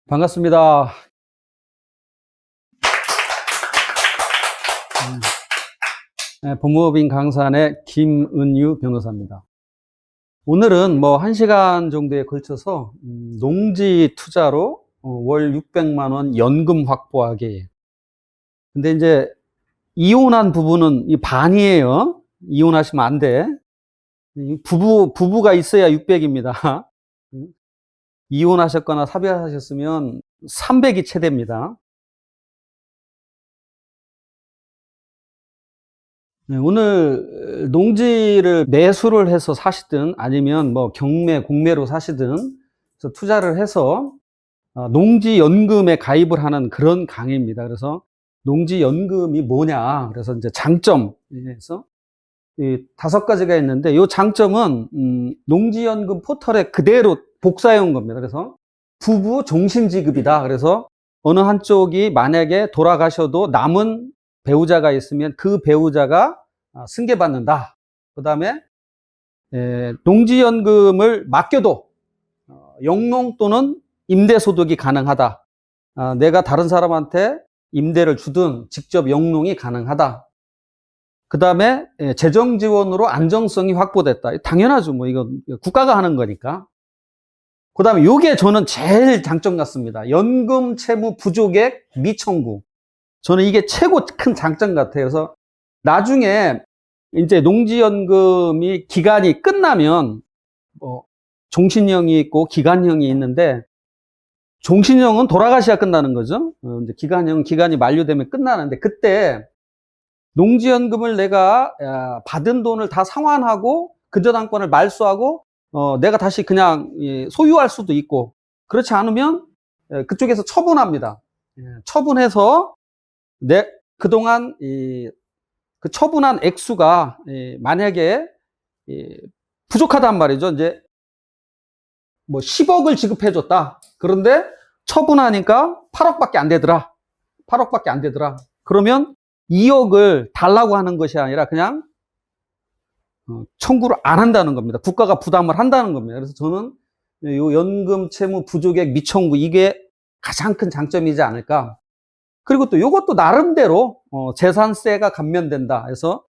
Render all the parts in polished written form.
반갑습니다. 법무법인 강산의 김은유 변호사입니다. 오늘은 1시간 정도에 걸쳐서 농지 투자로 월 600만 원 연금 확보하기. 근데 이제 이혼한 부부는 이 반이에요. 이혼하시면 안 돼. 부부가 있어야 600입니다. 이혼하셨거나 사별하셨으면 300이 최대입니다. 오늘 농지를 매수를 해서 사시든 아니면 경매, 공매로 사시든 그래서 투자를 해서 농지연금에 가입을 하는 그런 강의입니다. 그래서 농지연금이 뭐냐, 그래서 이제 장점에서 이 5가지가 있는데, 이 장점은 농지연금 포털에 그대로 복사해 온 겁니다. 그래서 부부 종신지급이다. 그래서 어느 한쪽이 만약에 돌아가셔도 남은 배우자가 있으면 그 배우자가 승계받는다. 그 다음에 농지연금을 맡겨도 영농 또는 임대소득이 가능하다. 내가 다른 사람한테 임대를 주든 직접 영농이 가능하다. 그 다음에 재정지원으로 안정성이 확보됐다. 당연하죠. 이거 국가가 하는 거니까. 그 다음에 이게 저는 제일 장점 같습니다. 연금 채무 부족액 미청구. 저는 이게 최고 큰 장점 같아요. 그래서 나중에 이제 농지연금이 기간이 끝나면 종신형이 있고 기간형이 있는데, 종신형은 돌아가셔야 끝나는 거죠. 이제 기간형은 기간이 만료되면 끝나는데, 그때 농지연금을 내가 받은 돈을 다 상환하고 근저당권을 말소하고 내가 다시 그냥 소유할 수도 있고, 그렇지 않으면 그쪽에서 처분합니다. 처분해서 그동안 그 처분한 액수가 만약에 부족하단 말이죠. 이제 10억을 지급해줬다. 그런데 처분하니까 8억밖에 안 되더라. 8억밖에 안 되더라. 그러면 2억을 달라고 하는 것이 아니라 그냥 청구를 안 한다는 겁니다. 국가가 부담을 한다는 겁니다. 그래서 저는 이 연금 채무 부족액 미청구, 이게 가장 큰 장점이지 않을까. 그리고 또 이것도 나름대로 재산세가 감면된다. 그래서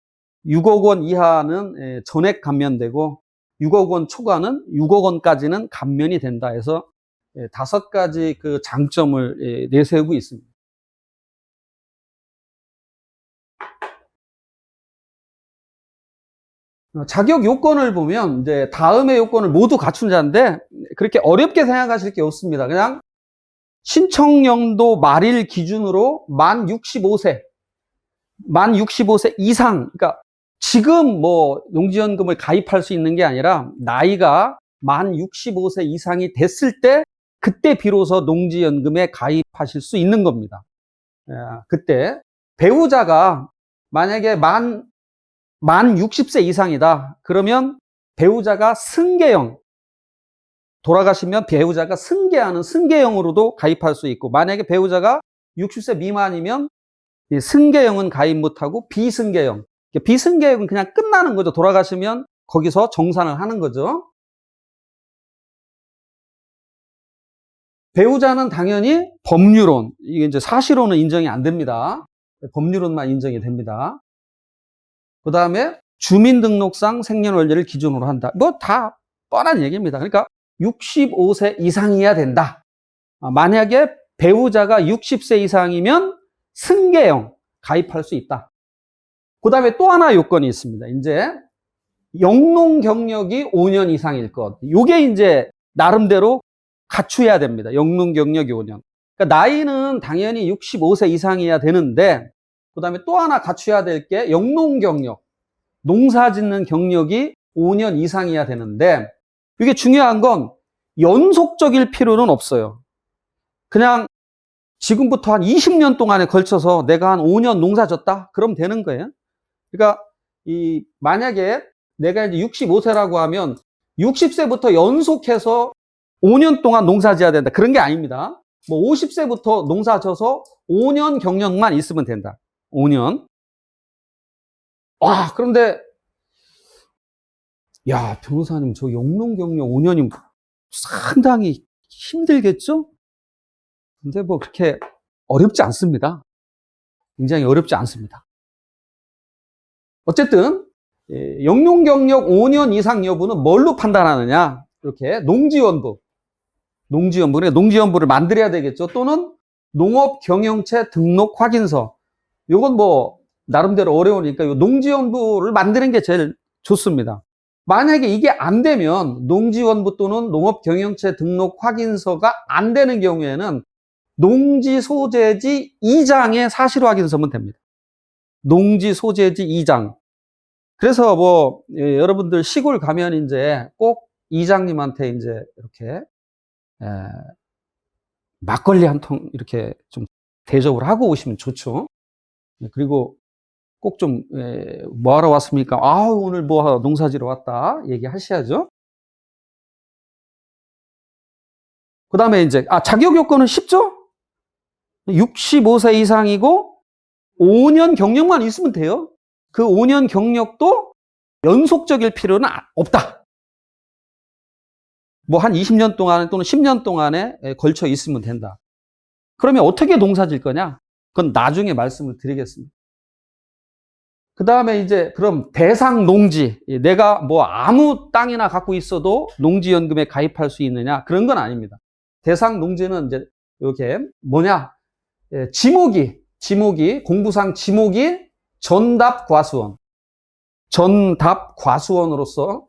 6억 원 이하는 전액 감면되고 6억 원 초과는 6억 원까지는 감면이 된다. 해서 5가지 그 장점을 내세우고 있습니다. 자격 요건을 보면 이제 다음의 요건을 모두 갖춘 자인데, 그렇게 어렵게 생각하실 게 없습니다. 그냥 신청연도 말일 기준으로 만 65세 이상, 그러니까 지금 농지연금을 가입할 수 있는 게 아니라 나이가 만 65세 이상이 됐을 때, 그때 비로소 농지연금에 가입하실 수 있는 겁니다. 그때 배우자가 만약에 만 60세 이상이다. 그러면 배우자가 승계형, 돌아가시면 배우자가 승계하는 승계형으로도 가입할 수 있고, 만약에 배우자가 60세 미만이면 승계형은 가입 못하고 비승계형. 비승계형은 그냥 끝나는 거죠. 돌아가시면 거기서 정산을 하는 거죠. 배우자는 당연히 법률혼, 이게 이제 사실혼은 인정이 안 됩니다. 법률혼만 인정이 됩니다. 그 다음에 주민등록상 생년월일을 기준으로 한다. 다 뻔한 얘기입니다. 그러니까 65세 이상이어야 된다. 만약에 배우자가 60세 이상이면 승계형 가입할 수 있다. 그 다음에 또 하나 요건이 있습니다. 이제 영농 경력이 5년 이상일 것. 요게 이제 나름대로 갖춰야 됩니다. 영농 경력이 5년. 그러니까 나이는 당연히 65세 이상이어야 되는데, 그 다음에 또 하나 갖춰야 될 게 영농 경력. 농사 짓는 경력이 5년 이상이어야 되는데, 이게 중요한 건 연속적일 필요는 없어요. 그냥 지금부터 한 20년 동안에 걸쳐서 내가 한 5년 농사 졌다? 그럼 되는 거예요. 그러니까 만약에 내가 이제 65세라고 하면 60세부터 연속해서 5년 동안 농사 지어야 된다. 그런 게 아닙니다. 50세부터 농사 져서 5년 경력만 있으면 된다. 5년. 그런데 변호사님, 저 영농 경력 5년이면 상당히 힘들겠죠? 근데 뭐 그렇게 어렵지 않습니다. 굉장히 어렵지 않습니다. 어쨌든 영농 경력 5년 이상 여부는 뭘로 판단하느냐? 이렇게 농지연부, 그러니까 농지연부를 만들어야 되겠죠. 또는 농업경영체 등록 확인서. 이건 뭐 나름대로 어려우니까 이 농지연부를 만드는 게 제일 좋습니다. 만약에 이게 안 되면 농지연부 또는 농업경영체 등록 확인서가 안 되는 경우에는 농지소재지 2장의 사실확인서면 됩니다. 농지소재지 2장. 그래서 뭐 여러분들 시골 가면 이제 꼭 이장님한테 이제 이렇게 막걸리 한 통 이렇게 좀 대접을 하고 오시면 좋죠. 그리고 꼭 좀 뭐 하러 왔습니까? 아, 오늘 뭐 하러 농사지러 왔다 얘기하셔야죠. 그 다음에 이제 자격 요건은 쉽죠? 65세 이상이고 5년 경력만 있으면 돼요. 그 5년 경력도 연속적일 필요는 없다. 뭐 한 20년 동안 또는 10년 동안에 걸쳐 있으면 된다. 그러면 어떻게 농사 질 거냐? 그건 나중에 말씀을 드리겠습니다. 그 다음에 이제 그럼 대상 농지, 내가 뭐 아무 땅이나 갖고 있어도 농지연금에 가입할 수 있느냐? 그런 건 아닙니다. 대상 농지는 이제 이렇게 뭐냐? 지목이 공부상 지목이 전답과수원으로서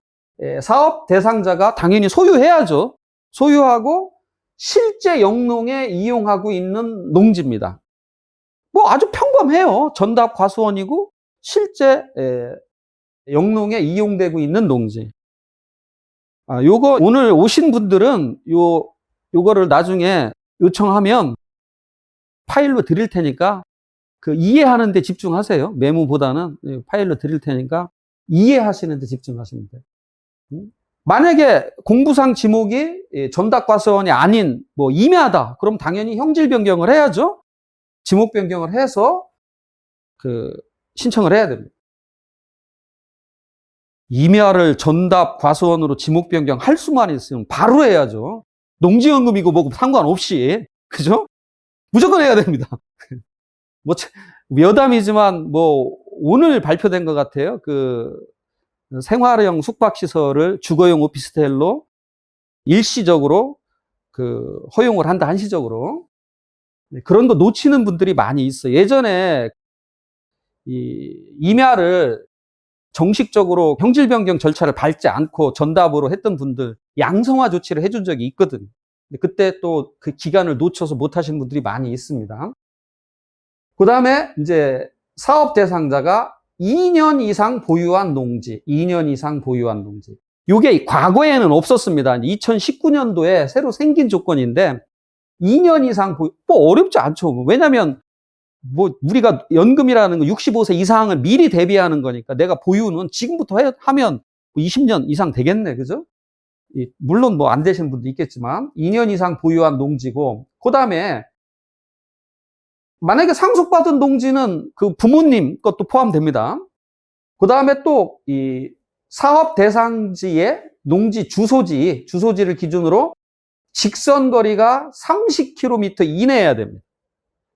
사업 대상자가 당연히 소유해야죠. 소유하고 실제 영농에 이용하고 있는 농지입니다. 뭐 아주 평범해요. 전답과수원이고 실제 영농에 이용되고 있는 농지. 요거 오늘 오신 분들은 요거를 나중에 요청하면 파일로 드릴 테니까 그 이해하는 데 집중하세요. 메모보다는 파일로 드릴 테니까 이해하시는 데 집중하시면 돼요. 만약에 공부상 지목이 전답과수원이 아닌 뭐 임야다. 그럼 당연히 형질 변경을 해야죠. 지목 변경을 해서 신청을 해야 됩니다. 임야를 전답과수원으로 지목 변경할 수만 있으면 바로 해야죠. 농지연금이고 뭐고 상관없이. 그죠? 무조건 해야 됩니다. 뭐 여담이지만 뭐 오늘 발표된 것 같아요. 생활형 숙박시설을 주거용 오피스텔로 일시적으로 허용을 한다, 한시적으로. 그런 거 놓치는 분들이 많이 있어요. 예전에 임야를 정식적으로 형질 변경 절차를 밟지 않고 전답으로 했던 분들 양성화 조치를 해준 적이 있거든요. 그때 또 그 기간을 놓쳐서 못 하시는 분들이 많이 있습니다. 그 다음에 이제 사업 대상자가 2년 이상 보유한 농지. 이게 과거에는 없었습니다. 2019년도에 새로 생긴 조건인데 2년 이상 뭐 어렵지 않죠. 왜냐면 뭐 우리가 연금이라는 거 65세 이상을 미리 대비하는 거니까 내가 보유는 지금부터 하면 20년 이상 되겠네. 그죠? 물론 뭐 안 되시는 분도 있겠지만 2년 이상 보유한 농지고, 그 다음에 만약에 상속받은 농지는 그 부모님 것도 포함됩니다. 그 다음에 또 이 사업 대상지의 농지 주소지를 기준으로 직선거리가 30km 이내여야 됩니다.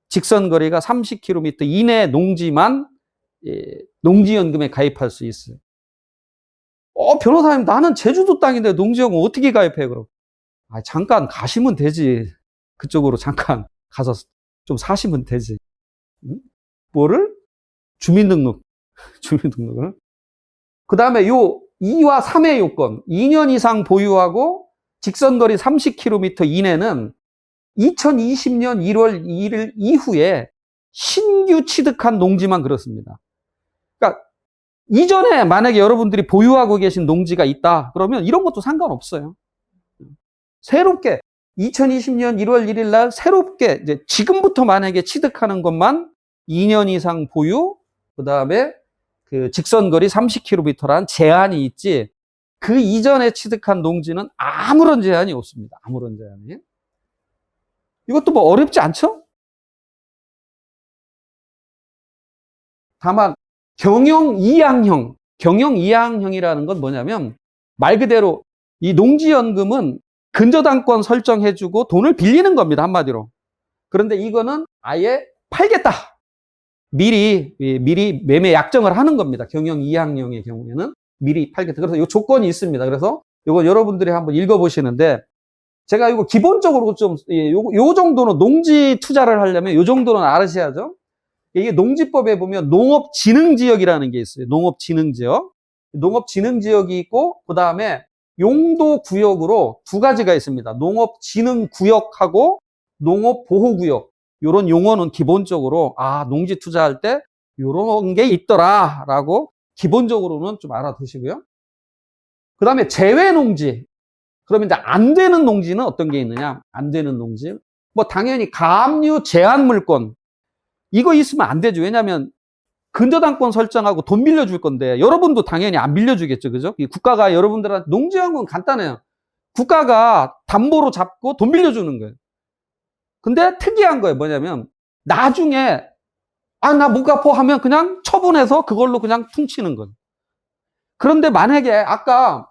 직선거리가 30km 이내 농지만 농지연금에 가입할 수 있어요. 변호사님, 나는 제주도 땅인데 농지연금 어떻게 가입해, 그럼? 잠깐 가시면 되지. 그쪽으로 잠깐 가서 좀 사시면 되지. 응? 뭐를? 주민등록을. 그 다음에 요 2와 3의 요건, 2년 이상 보유하고 직선거리 30km 이내는 2020년 1월 1일 이후에 신규 취득한 농지만 그렇습니다. 그러니까 이전에 만약에 여러분들이 보유하고 계신 농지가 있다 그러면 이런 것도 상관없어요. 새롭게 2020년 1월 1일 날 새롭게 이제 지금부터 만약에 취득하는 것만 2년 이상 보유, 그 다음에 직선거리 30km라는 제한이 있지, 그 이전에 취득한 농지는 아무런 제한이 없습니다. 아무런 제한이. 이것도 뭐 어렵지 않죠? 다만 경영 이양형이라는 건 뭐냐면 말 그대로 이 농지연금은 근저당권 설정해주고 돈을 빌리는 겁니다. 한마디로. 그런데 이거는 아예 팔겠다. 미리 매매 약정을 하는 겁니다. 경영 2학년의 경우에는 미리 팔겠다. 그래서 이 조건이 있습니다. 그래서 이거 여러분들이 한번 읽어보시는데, 제가 이거 기본적으로 좀, 요 정도는 농지 투자를 하려면 요 정도는 알으셔야죠. 이게 농지법에 보면 농업진흥지역이라는 게 있어요. 농업진흥지역. 농업진흥지역이 있고, 그 다음에 용도구역으로 두 가지가 있습니다. 농업진흥구역하고 농업보호구역. 요런 용어는 기본적으로, 농지 투자할 때 요런 게 있더라라고 기본적으로는 좀 알아두시고요. 그 다음에 제외농지. 그러면 이제 안 되는 농지는 어떤 게 있느냐? 안 되는 농지. 뭐 당연히 가압류 제한물권. 이거 있으면 안 되죠. 왜냐하면 근저당권 설정하고 돈 빌려줄 건데 여러분도 당연히 안 빌려주겠죠. 그죠? 국가가 여러분들한테 농지하는 건 간단해요. 국가가 담보로 잡고 돈 빌려주는 거예요. 근데 특이한 거예요. 뭐냐면 나중에 나 못 갚어 하면 그냥 처분해서 그걸로 그냥 퉁치는 거예요. 그런데 만약에 아까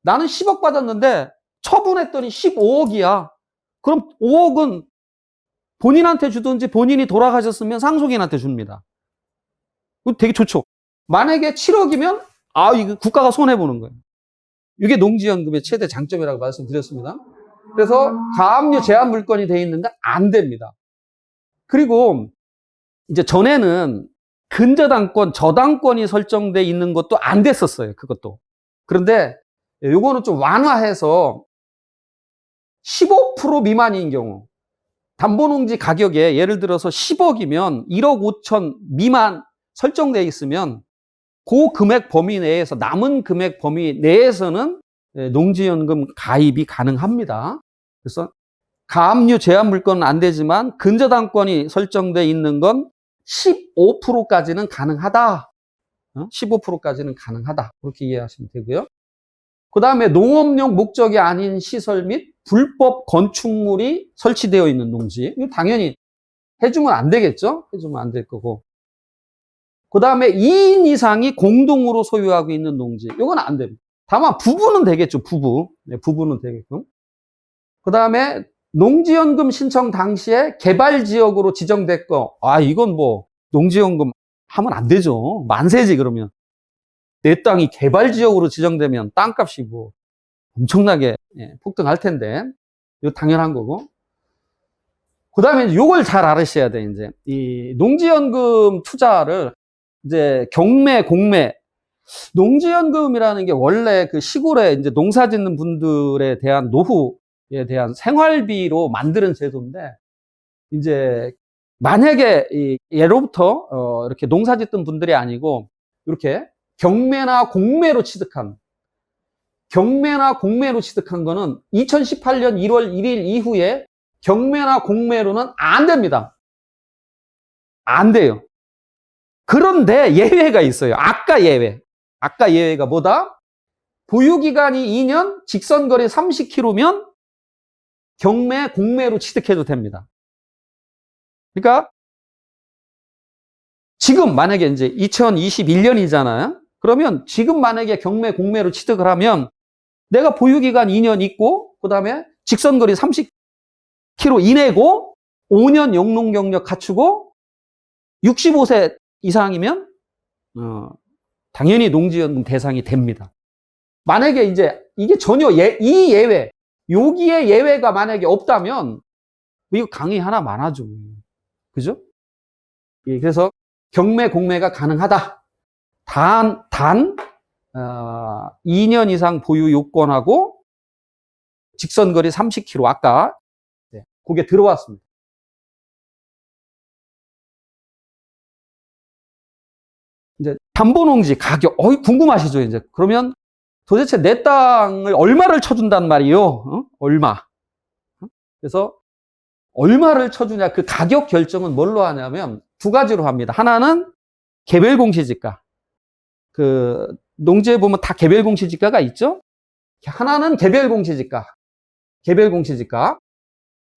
나는 10억 받았는데 처분했더니 15억이야. 그럼 5억은 본인한테 주든지 본인이 돌아가셨으면 상속인한테 줍니다. 되게 좋죠. 만약에 7억이면 이거 국가가 손해보는 거예요. 이게 농지연금의 최대 장점이라고 말씀드렸습니다. 그래서 가압류 제한 물건이 돼 있는가? 안 됩니다. 그리고 이제 전에는 근저당권, 저당권이 설정돼 있는 것도 안 됐었어요. 그것도. 그런데 요거는 좀 완화해서 15% 미만인 경우, 담보농지 가격에 예를 들어서 10억이면 1억 5천 미만 설정되어 있으면 그 금액 범위 내에서, 남은 금액 범위 내에서는 농지연금 가입이 가능합니다. 그래서 가압류 제한 물건은 안 되지만 근저당권이 설정되어 있는 건 15%까지는 가능하다. 15%까지는 가능하다. 그렇게 이해하시면 되고요. 그 다음에 농업용 목적이 아닌 시설 및 불법 건축물이 설치되어 있는 농지. 이거 당연히 해주면 안 되겠죠? 해주면 안 될 거고. 그 다음에 2인 이상이 공동으로 소유하고 있는 농지. 이건 안 됩니다. 다만 부부는 되겠죠. 부부. 네, 부부는 되겠고. 그 다음에 농지연금 신청 당시에 개발지역으로 지정됐고, 이건 뭐 농지연금 하면 안 되죠. 만세지 그러면. 내 땅이 개발지역으로 지정되면 땅값이 뭐 엄청나게 폭등할 텐데, 이거 당연한 거고. 그 다음에 이걸 잘 알으셔야 돼. 이제 이 농지연금 투자를 이제 경매, 공매, 농지연금이라는 게 원래 그 시골에 이제 농사 짓는 분들에 대한 노후에 대한 생활비로 만드는 제도인데, 이제 만약에 예로부터 이렇게 농사 짓던 분들이 아니고 이렇게 경매나 공매로 취득한 거는 2018년 1월 1일 이후에 경매나 공매로는 안 됩니다. 안 돼요. 그런데 예외가 있어요. 아까 예외가 뭐다? 보유기간이 2년, 직선거리 30km면 경매, 공매로 취득해도 됩니다. 그러니까 지금 만약에 이제 2021년이잖아요. 그러면 지금 만약에 경매, 공매로 취득을 하면 내가 보유기간 2년 있고, 그 다음에 직선거리 30km 이내고, 5년 영농경력 갖추고, 65세 이상이면 당연히 농지연금 대상이 됩니다. 만약에 이제 이게 전혀 이 예외, 여기에 예외가 만약에 없다면 이거 강의 하나 많아져. 그죠? 그래서 경매, 공매가 가능하다. 단 2년 이상 보유 요건하고 직선거리 30km 아까 그게 들어왔습니다. 이제 담보농지 가격, 궁금하시죠? 이제 그러면 도대체 내 땅을 얼마를 쳐준단 말이요? 얼마? 그래서 얼마를 쳐주냐, 그 가격 결정은 뭘로 하냐면 두 가지로 합니다. 하나는 개별 공시지가. 그 농지에 보면 다 개별 공시지가가 있죠? 하나는 개별 공시지가.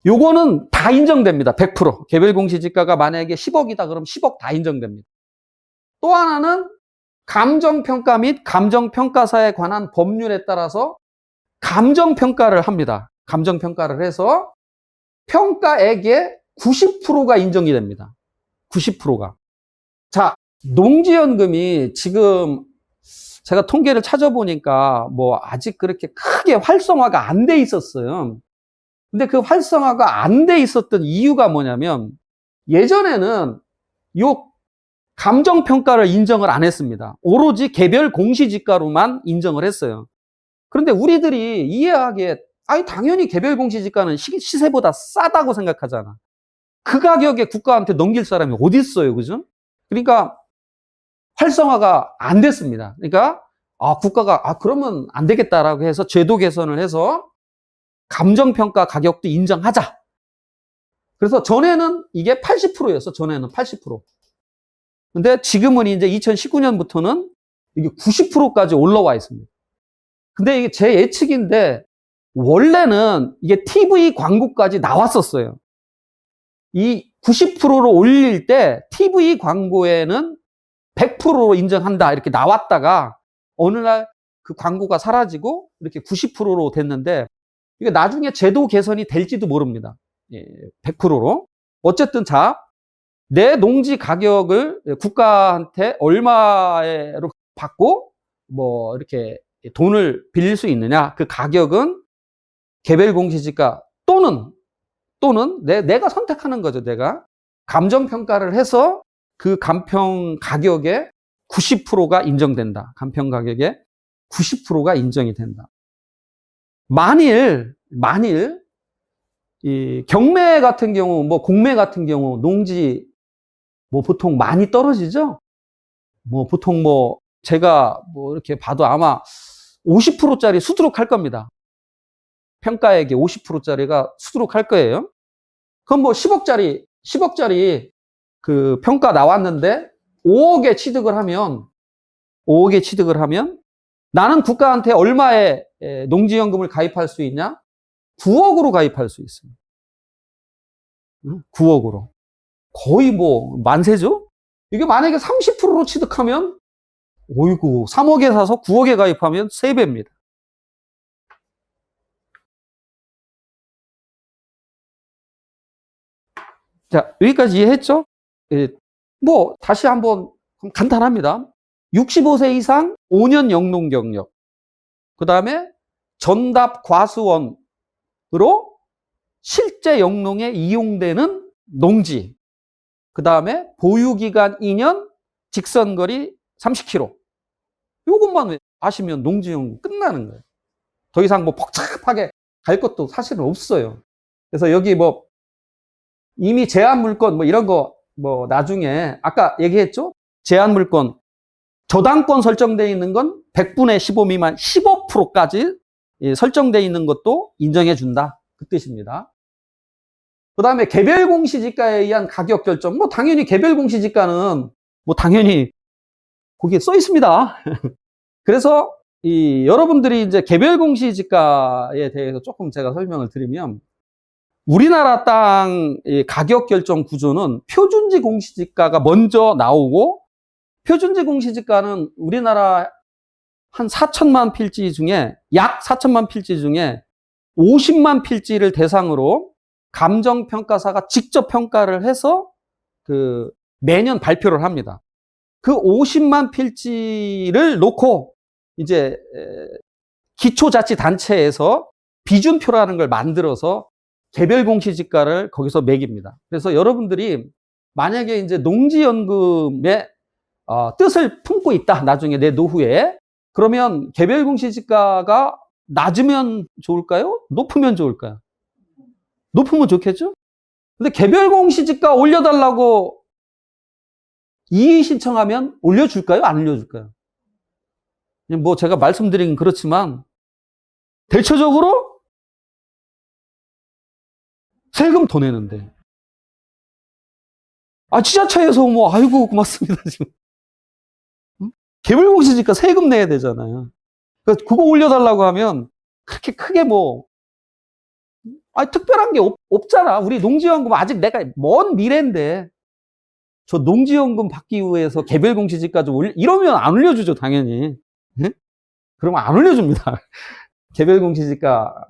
요거는 다 인정됩니다. 100%. 개별 공시지가가 만약에 10억이다 그러면 10억 다 인정됩니다. 또 하나는 감정평가 및 감정평가사에 관한 법률에 따라서 감정평가를 합니다. 감정평가를 해서 평가액의 90%가 인정이 됩니다. 90%가. 자, 농지연금이 지금 제가 통계를 찾아보니까 뭐 아직 그렇게 크게 활성화가 안 돼 있었어요. 근데 그 활성화가 안 돼 있었던 이유가 뭐냐면 예전에는 요 감정평가를 인정을 안 했습니다. 오로지 개별 공시지가로만 인정을 했어요. 그런데 우리들이 이해하기에 아니 당연히 개별 공시지가는 시세보다 싸다고 생각하잖아. 그 가격에 국가한테 넘길 사람이 어디 있어요, 그죠? 그러니까 활성화가 안 됐습니다. 그러니까 국가가 그러면 안 되겠다라고 해서 제도 개선을 해서 감정평가 가격도 인정하자. 그래서 전에는 이게 80%였어. 전에는 80%. 근데 지금은 이제 2019년부터는 이게 90%까지 올라와 있습니다. 근데 이게 제 예측인데 원래는 이게 TV 광고까지 나왔었어요. 이 90%로 올릴 때 TV 광고에는 100%로 인정한다 이렇게 나왔다가 어느 날 그 광고가 사라지고 이렇게 90%로 됐는데 이게 나중에 제도 개선이 될지도 모릅니다. 100%로. 어쨌든 자, 내 농지 가격을 국가한테 얼마로 받고 뭐 이렇게 돈을 빌릴 수 있느냐? 그 가격은 개별 공시지가 또는 내가 선택하는 거죠. 내가 감정 평가를 해서 그 감평 가격의 90%가 인정된다. 감평 가격의 90%가 인정이 된다. 만일 이 경매 같은 경우, 뭐 공매 같은 경우 농지 뭐 보통 많이 떨어지죠? 뭐 보통 뭐 제가 뭐 이렇게 봐도 아마 50%짜리 수두룩 할 겁니다. 평가액이 50%짜리가 수두룩 할 거예요. 그럼 뭐 10억짜리 그 평가 나왔는데 5억에 취득을 하면 나는 국가한테 얼마의 농지연금을 가입할 수 있냐? 9억으로 가입할 수 있습니다. 9억으로. 거의 뭐 만세죠? 이게 만약에 30%로 취득하면 어이구 3억에 사서 9억에 가입하면 3배입니다. 자, 여기까지 이해했죠? 뭐 다시 한번 간단합니다. 65세 이상 5년 영농 경력. 그다음에 전답 과수원으로 실제 영농에 이용되는 농지. 그다음에 보유기간 2년, 직선거리 30km. 요것만 아시면 농지연금 끝나는 거예요. 더 이상 뭐 복잡하게 갈 것도 사실은 없어요. 그래서 여기 뭐 이미 제한 물건 뭐 이런 거 뭐 나중에 아까 얘기했죠? 제한 물건 저당권 설정되어 있는 건 100분의 15 미만 15%까지 설정되어 있는 것도 인정해 준다. 그 뜻입니다. 그 다음에 개별 공시지가에 의한 가격 결정. 뭐 당연히 개별 공시지가는 뭐 당연히 거기에 써 있습니다. 그래서 여러분들이 이제 개별 공시지가에 대해서 조금 제가 설명을 드리면 우리나라 땅 가격 결정 구조는 표준지 공시지가가 먼저 나오고 표준지 공시지가는 우리나라 한 4천만 필지 중에 약 4천만 필지 중에 50만 필지를 대상으로 감정평가사가 직접 평가를 해서 그 매년 발표를 합니다. 그 50만 필지를 놓고 이제 기초자치단체에서 비준표라는 걸 만들어서 개별 공시지가를 거기서 매깁니다. 그래서 여러분들이 만약에 이제 농지연금의 뜻을 품고 있다. 나중에 내 노후에. 그러면 개별 공시지가가 낮으면 좋을까요? 높으면 좋을까요? 높으면 좋겠죠? 근데 개별 공시지가 올려달라고 이의 신청하면 올려줄까요? 안 올려줄까요? 뭐 제가 말씀드린 그렇지만 대체적으로 세금 더 내는데 지자체에서 뭐 아이고 고맙습니다 지금 개별 공시지가 세금 내야 되잖아요. 그거 올려달라고 하면 그렇게 크게 뭐 특별한 게 없잖아. 우리 농지연금 아직 내가 먼 미래인데 저 농지연금 받기 위해서 개별 공시지가 좀 이러면 안 올려주죠 당연히. 네? 그러면 안 올려줍니다. 개별 공시지가.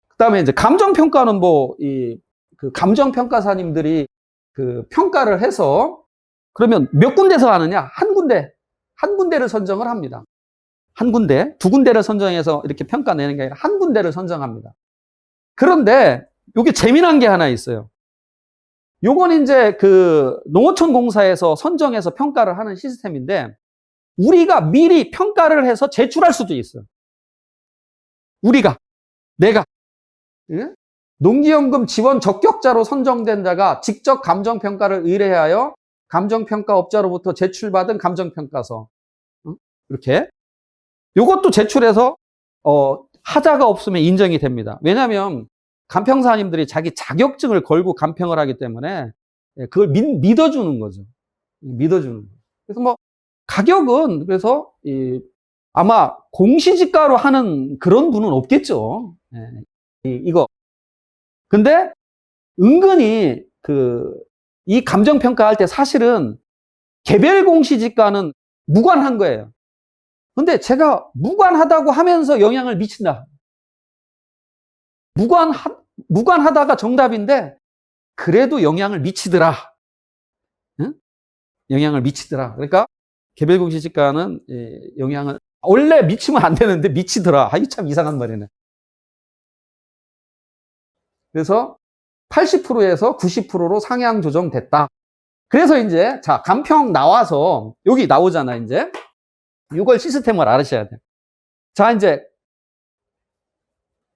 그다음에 이제 감정평가는 뭐 그 감정평가사님들이 그 평가를 해서 그러면 몇 군데서 하느냐? 한 군데를 선정을 합니다. 한 군데, 두 군데를 선정해서 이렇게 평가내는 게 아니라 한 군데를 선정합니다. 그런데 이게 재미난 게 하나 있어요. 요건 이제 그 농어촌 공사에서 선정해서 평가를 하는 시스템인데 우리가 미리 평가를 해서 제출할 수도 있어요. 내가 예? 농지연금 지원 적격자로 선정된 자가 직접 감정평가를 의뢰하여 감정평가업자로부터 제출받은 감정평가서 이렇게 요것도 제출해서 하자가 없으면 인정이 됩니다. 왜냐하면 감평사님들이 자기 자격증을 걸고 감평을 하기 때문에 그걸 믿어주는 거죠. 믿어주는 거예요. 그래서 뭐 가격은 그래서 아마 공시지가로 하는 그런 분은 없겠죠. 이거. 근데 은근히 이 감정평가할 때 사실은 개별 공시지가는 무관한 거예요. 근데 제가 무관하다고 하면서 영향을 미친다. 무관하다가 정답인데 그래도 영향을 미치더라. 응? 영향을 미치더라. 그러니까 개별 공시지가는 영향을 원래 미치면 안 되는데 미치더라. 이 참 이상한 말이네. 그래서 80%에서 90%로 상향 조정됐다. 그래서 이제 자 감평 나와서 여기 나오잖아 이제. 이걸 시스템을 알으셔야 돼요. 자 이제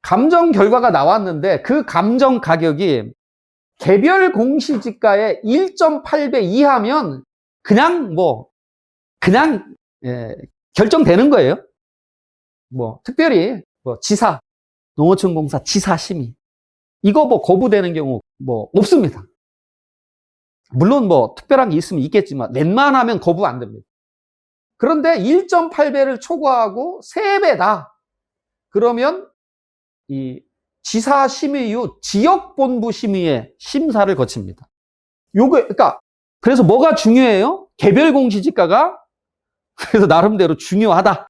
감정 결과가 나왔는데 그 감정 가격이 개별 공시지가의 1.8배 이하면 그냥 결정되는 거예요. 특별히 지사, 농어촌공사 지사 심의 이거 거부되는 경우 없습니다. 물론 특별한 게 있으면 있겠지만 웬만하면 거부 안 됩니다. 그런데 1.8배를 초과하고 3배다. 그러면 이 지사 심의 후 지역본부 심의에 심사를 거칩니다. 그래서 뭐가 중요해요? 개별 공시지가가 그래서 나름대로 중요하다.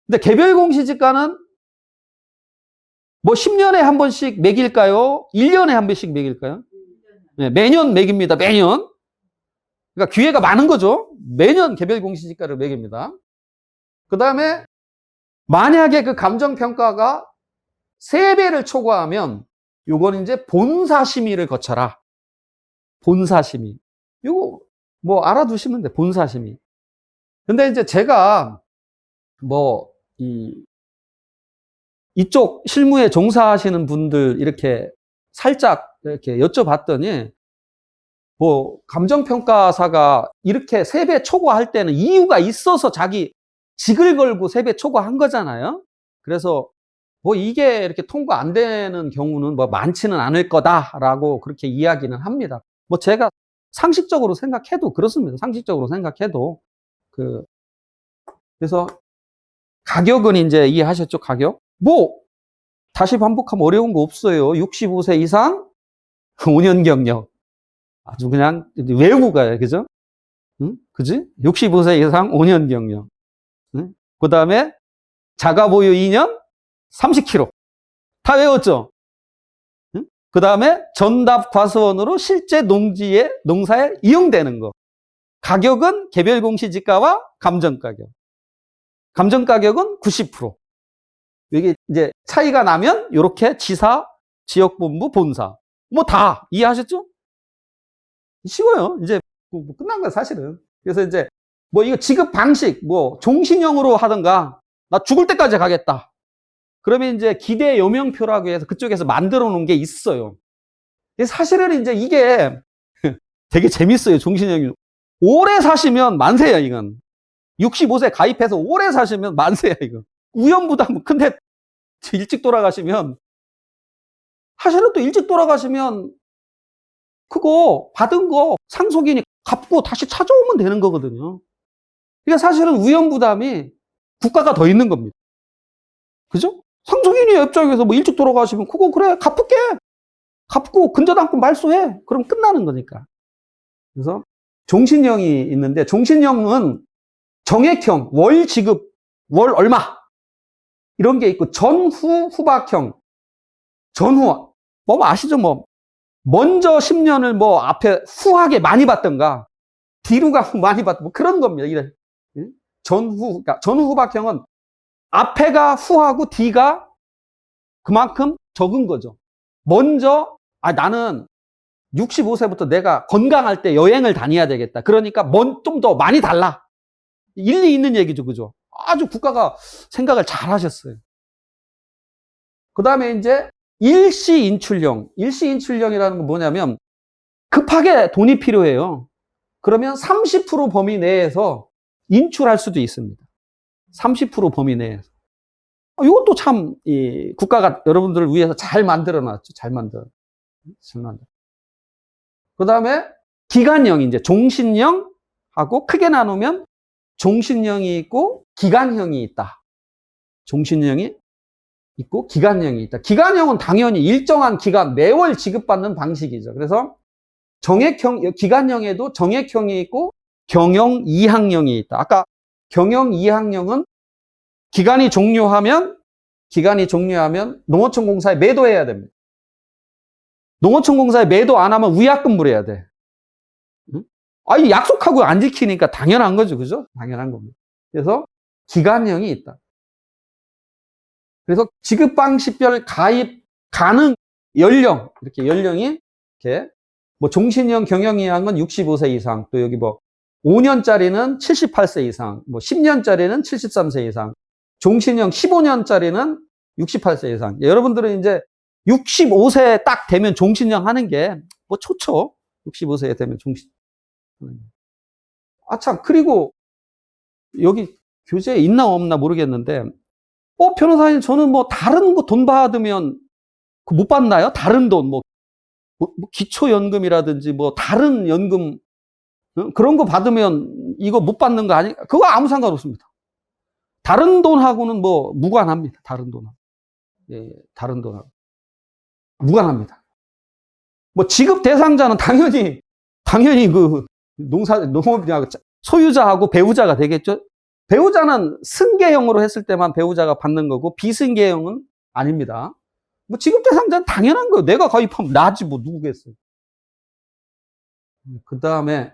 근데 개별 공시지가는 10년에 한 번씩 매길까요? 1년에 한 번씩 매길까요? 네, 매년 매깁니다. 매년. 그러니까 기회가 많은 거죠. 매년 개별 공시지가를 매깁니다. 그 다음에 만약에 그 감정평가가 3배를 초과하면 요건 이제 본사심의를 거쳐라. 본사심의. 요거 알아두시면 돼. 본사심의. 근데 이제 제가 이쪽 실무에 종사하시는 분들 이렇게 살짝 이렇게 여쭤봤더니 감정평가사가 이렇게 3배 초과할 때는 이유가 있어서 자기 직을 걸고 3배 초과한 거잖아요. 그래서 이게 이렇게 통과 안 되는 경우는 많지는 않을 거다라고 그렇게 이야기는 합니다. 제가 상식적으로 생각해도 그렇습니다. 상식적으로 생각해도 그래서 가격은 이제 이해하셨죠? 가격? 다시 반복하면 어려운 거 없어요. 65세 이상 5년 경력. 아주 그냥 외우고 가요. 그죠? 응? 그지? 65세 이상 5년 경력. 응? 그 다음에 자가 보유 2년 30kg. 다 외웠죠? 응? 그 다음에 전답 과수원으로 실제 농사에 이용되는 거. 가격은 개별 공시지가와 감정가격. 감정가격은 90%. 이게 이제 차이가 나면 이렇게 지사, 지역본부, 본사. 다 이해하셨죠? 쉬워요. 이제 끝난 거야 사실은. 그래서 이제 이거 지급 방식 종신형으로 하든가 나 죽을 때까지 가겠다. 그러면 이제 기대 요명표라고 해서 그쪽에서 만들어 놓은 게 있어요. 사실은 이제 이게 되게 재밌어요. 종신형이. 오래 사시면 만세야 이건. 65세 가입해서 오래 사시면 만세야 이거. 우연부담. 근데 일찍 돌아가시면 사실은 또 일찍 돌아가시면 그거 받은 거 상속인이 갚고 다시 찾아오면 되는 거거든요. 그러니까 사실은 우연부담이 국가가 더 있는 겁니다. 그죠? 상속인이 입장에서 일찍 돌아가시면 그거 그래 갚을게. 갚고 근저당권 말소해. 그럼 끝나는 거니까. 그래서 종신형이 있는데 종신형은 정액형, 월 지급, 월 얼마 이런 게 있고 전후 후박형. 전후 아시죠? 먼저 10년을 뭐 앞에 후하게 많이 받던가, 뒤로 가고 많이 받던 뭐 그런 겁니다. 이래. 그러니까 전후박형은 앞에가 후하고 뒤가 그만큼 적은 거죠. 먼저, 나는 65세부터 내가 건강할 때 여행을 다녀야 되겠다. 그러니까 좀 더 많이 달라. 일리 있는 얘기죠. 그죠? 아주 국가가 생각을 잘 하셨어요. 그 다음에 이제 일시인출령. 일시인출령이라는 건 뭐냐면 급하게 돈이 필요해요. 그러면 30% 범위 내에서 인출할 수도 있습니다. 30% 범위 내에서. 이것도 참, 국가가 여러분들을 위해서 잘 만들어 놨죠. 잘 만들어. 그 다음에 기간형, 이제 종신형하고 크게 나누면 종신형이 있고 기간형이 있다. 종신형이 있고 기간형이 있다. 기간형은 당연히 일정한 기간, 매월 지급받는 방식이죠. 그래서 기간형에도 정액형이 있고 경영 이항형이 있다. 아까 경영 이항형은 기간이 종료하면 농어촌공사에 매도해야 됩니다. 농어촌공사에 매도 안 하면 위약금 물어야 돼. 이 약속하고 안 지키니까 당연한 거죠. 그죠? 당연한 겁니다. 그래서 기간형이 있다. 그래서 지급방식별 가입 가능 연령, 이렇게 연령이 이렇게 뭐 종신형 경영이항은 65세 이상, 또 여기 뭐 5년짜리는 78세 이상, 뭐 10년짜리는 73세 이상, 종신형 15년짜리는 68세 이상. 여러분들은 이제 65세 딱 되면 종신형 하는 게 뭐 좋죠. 65세에 되면 종신. 참, 그리고 여기 교재에 있나 없나 모르겠는데, 변호사님, 저는 뭐 다른 거 돈 받으면 못 받나요? 다른 돈, 뭐 기초연금이라든지 뭐 다른 연금, 그런 거 받으면 이거 못 받는 거 아니? 그거 아무 상관없습니다. 다른 돈하고는 뭐 무관합니다. 다른 돈하고. 예, 다른 돈하고. 무관합니다. 뭐 지급 대상자는 당연히 그 농업이나 소유자하고 배우자가 되겠죠. 배우자는 승계형으로 했을 때만 배우자가 받는 거고 비승계형은 아닙니다. 뭐 지급 대상자는 당연한 거예요. 내가 가입하면 나지 뭐 누구겠어요. 그 다음에